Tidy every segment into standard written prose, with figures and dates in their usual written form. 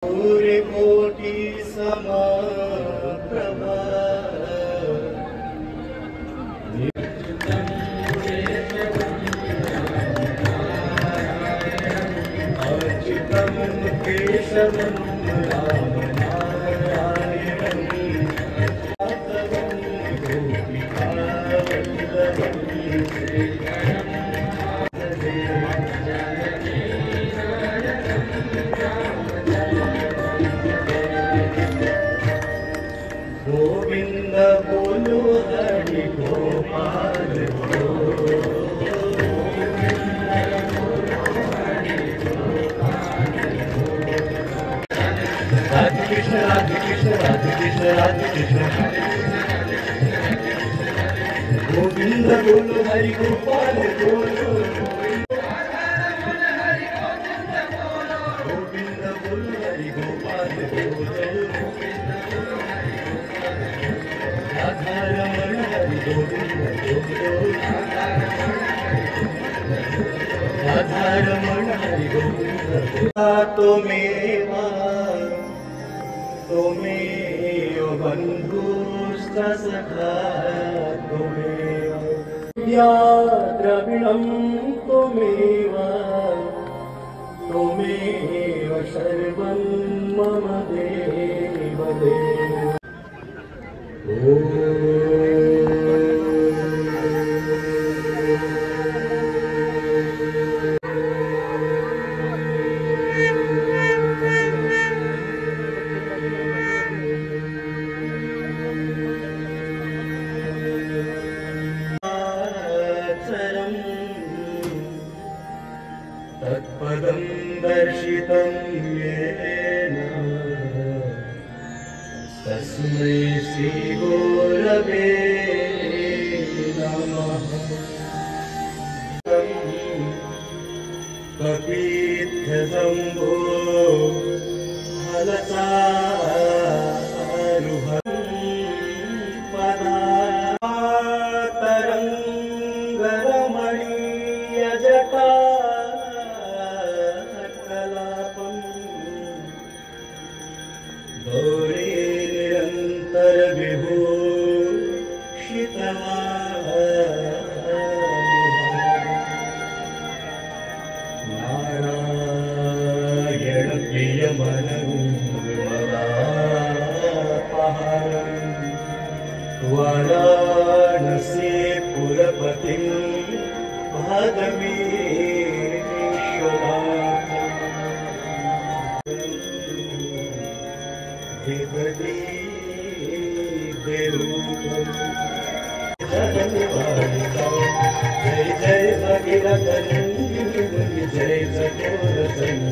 सूर्यकोटि समप्रभा अर्चितं केशवं रामनारायणं माधवं गोपिकावल्लभं गोविंद बोलो हरि गोपाल राधे कृष्ण राधे कृष्ण राधे कृष्ण राधे कृष्ण गोविंद बोलो हरि गोपाल बोलो गोविंद बोलो हरि गोपाल बोलो राधा रमण हरि गोविंद बोलो राधा रमण हरि गोविंद त्वमेवा त्वमेव बन्धुश्च सखा त्वमेव या द्रविणं त्वमेव त्वमेव सर्वं मम देव देव तत्पदं दर्शितं येन तस्मै श्रीगुरवे नमः कपीत्यशम्भो फलचारुहं पदातरङ्गरमणीयजटा गौरी निरंतर नारायण प्रिय मनोरमापहारं वाराणसी पुरपतिं भागमीश्वराम् देवती देवरूपं जय जय भगीरथ जय जगोरतंग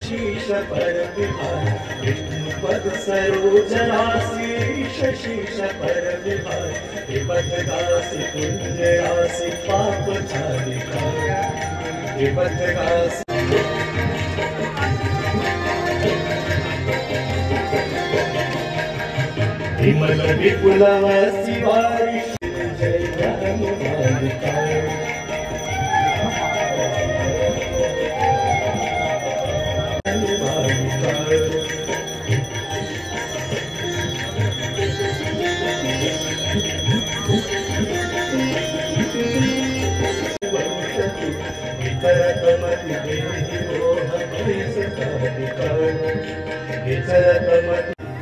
शीश पर विहार विष्णुपद सरोजनाशीष शीश पर विहार विपद दासी पुण्य राशि पाप चारिका विपद दासी विमल विपुल शिवारी जय धर्मपालिका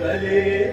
गले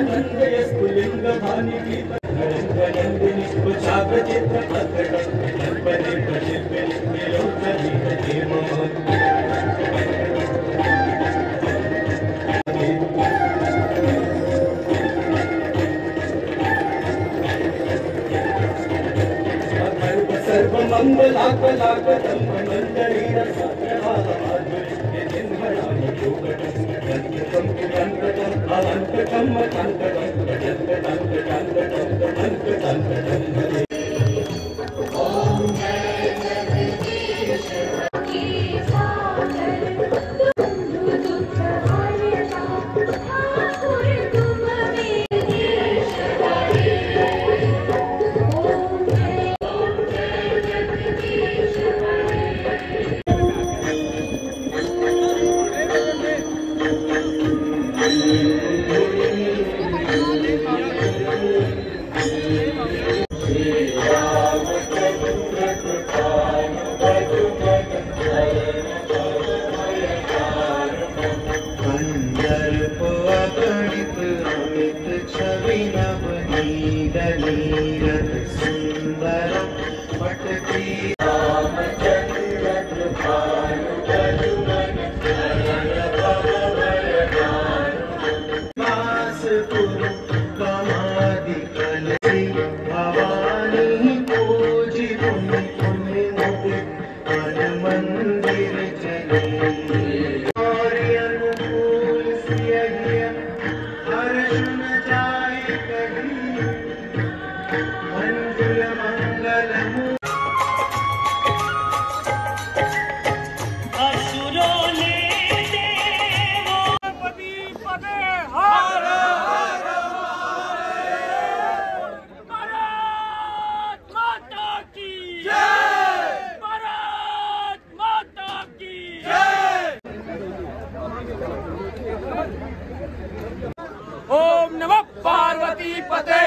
आनन्दयस्तु लिङ्गभानि गणङ्गनन्दिनि पुच्छाग्रचित्र कल्पने प्रशिल्पिनि निलोचनी मम सर्वमङ्गलाकलाकतं मन्दरीरसाग्रहामाधुर्ये जिह्वराणि योगटं यन्त्रं कुटङ्कटम् अवङ्कटं मकङ्कटं यन्त्रटङ्कटङ्कटं कमङ्कटङ्कटं भजे ओम नमः पार्वती पते।